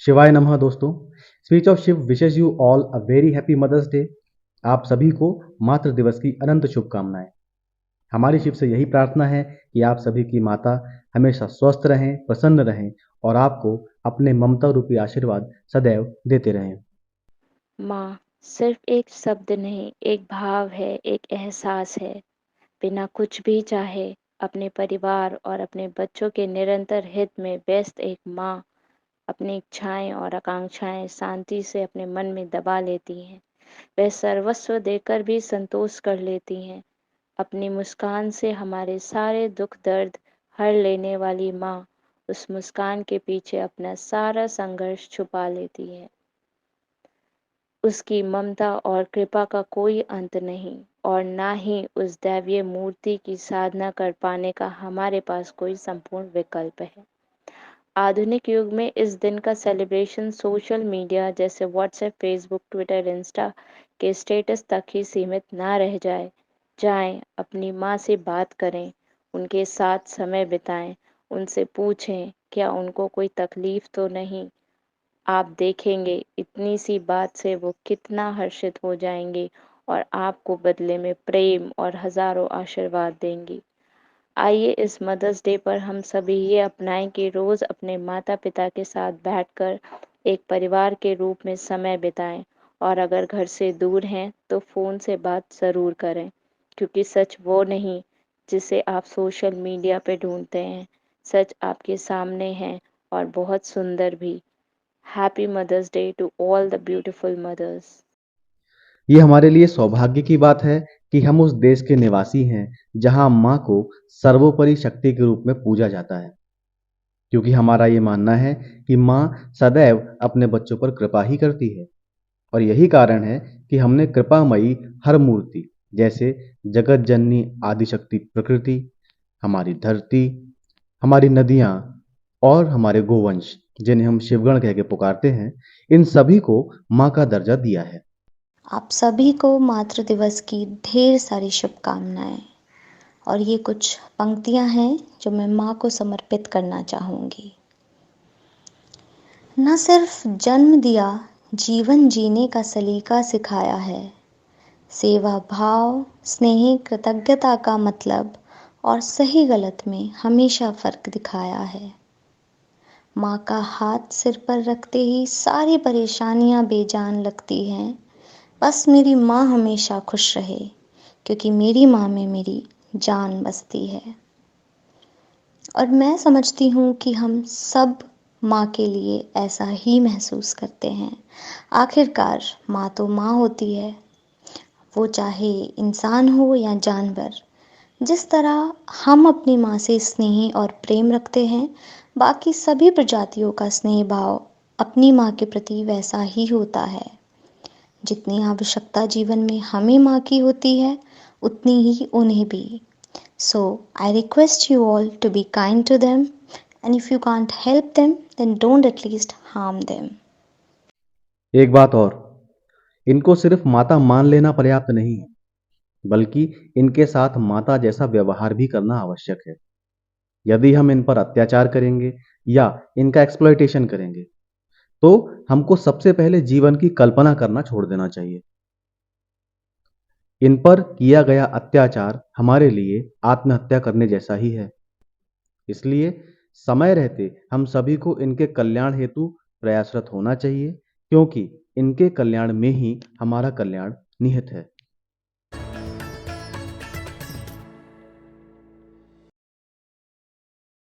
शिवाय नमः दोस्तों। Speech of Shiv Vishesh you all a very happy mother's day. आप सभी को मातृ दिवस की अनंत शुभकामनाएं। हमारी शिव से यही प्रार्थना है कि आप सभी की माता हमेशा स्वस्थ रहें, प्रसन्न रहें और आपको अपने ममता रूपी आशीर्वाद सदैव देते रहें। माँ सिर्फ एक शब्द नहीं, एक भाव है, एक एहसास है। बिना कुछ भी चाहे अपने परिवार और अपने बच्चों के निरंतर हित में व्यस्त एक माँ अपनी इच्छाएं और आकांक्षाएं शांति से अपने मन में दबा लेती हैं। वह सर्वस्व देकर भी संतोष कर लेती हैं। अपनी मुस्कान से हमारे सारे दुख दर्द हर लेने वाली माँ उस मुस्कान के पीछे अपना सारा संघर्ष छुपा लेती है। उसकी ममता और कृपा का कोई अंत नहीं और ना ही उस दैवीय मूर्ति की साधना कर पाने का हमारे पास कोई संपूर्ण विकल्प है। आधुनिक युग में इस दिन का सेलिब्रेशन सोशल मीडिया जैसे व्हाट्सएप, फेसबुक, ट्विटर, इंस्टा के स्टेटस तक ही सीमित ना रह जाएं। अपनी माँ से बात करें, उनके साथ समय बिताएं, उनसे पूछें क्या उनको कोई तकलीफ तो नहीं। आप देखेंगे इतनी सी बात से वो कितना हर्षित हो जाएंगे और आपको बदले में प्रेम और हजारों आशीर्वाद देंगी। आइए इस मदर्स डे पर हम सभी ये अपनाएं कि रोज अपने माता पिता के साथ बैठकर एक परिवार के रूप में समय बिताएं और अगर घर से दूर हैं तो फोन से बात जरूर करें, क्योंकि सच वो नहीं जिसे आप सोशल मीडिया पे ढूंढते हैं, सच आपके सामने है और बहुत सुंदर भी। Happy Mother's Day to all the beautiful mothers. ये हमारे लिए सौभाग्य की बात है कि हम उस देश के निवासी हैं जहां माँ को सर्वोपरि शक्ति के रूप में पूजा जाता है, क्योंकि हमारा ये मानना है कि माँ सदैव अपने बच्चों पर कृपा ही करती है। और यही कारण है कि हमने कृपामयी हर मूर्ति जैसे जगत जननी आदिशक्ति प्रकृति, हमारी धरती, हमारी नदियां और हमारे गोवंश, जिन्हें हम शिवगण कह के पुकारते हैं, इन सभी को माँ का दर्जा दिया है। आप सभी को मातृ दिवस की ढेर सारी शुभकामनाएं। और ये कुछ पंक्तियां हैं जो मैं माँ को समर्पित करना चाहूँगी। न सिर्फ जन्म दिया, जीवन जीने का सलीका सिखाया है। सेवा भाव, स्नेह, कृतज्ञता का मतलब और सही गलत में हमेशा फ़र्क दिखाया है। माँ का हाथ सिर पर रखते ही सारी परेशानियाँ बेजान लगती हैं। बस मेरी माँ हमेशा खुश रहे, क्योंकि मेरी माँ में मेरी जान बसती है। और मैं समझती हूँ कि हम सब माँ के लिए ऐसा ही महसूस करते हैं। आखिरकार माँ तो माँ होती है, वो चाहे इंसान हो या जानवर। जिस तरह हम अपनी माँ से स्नेह और प्रेम रखते हैं, बाकी सभी प्रजातियों का स्नेह भाव अपनी माँ के प्रति वैसा ही होता है। जितनी आवश्यकता जीवन में हमें माँ की होती है, उतनी ही उन्हें भी। So I request you all to be kind to them, and if you can't help them, then don't at least harm them. एक बात और, इनको सिर्फ माता मान लेना पर्याप्त नहीं है, बल्कि इनके साथ माता जैसा व्यवहार भी करना आवश्यक है। यदि हम इन पर अत्याचार करेंगे या इनका एक्सप्लॉयटेशन करेंगे, तो हमको सबसे पहले जीवन की कल्पना करना छोड़ देना चाहिए। इन पर किया गया अत्याचार हमारे लिए आत्महत्या करने जैसा ही है। इसलिए समय रहते हम सभी को इनके कल्याण हेतु प्रयासरत होना चाहिए, क्योंकि इनके कल्याण में ही हमारा कल्याण निहित है।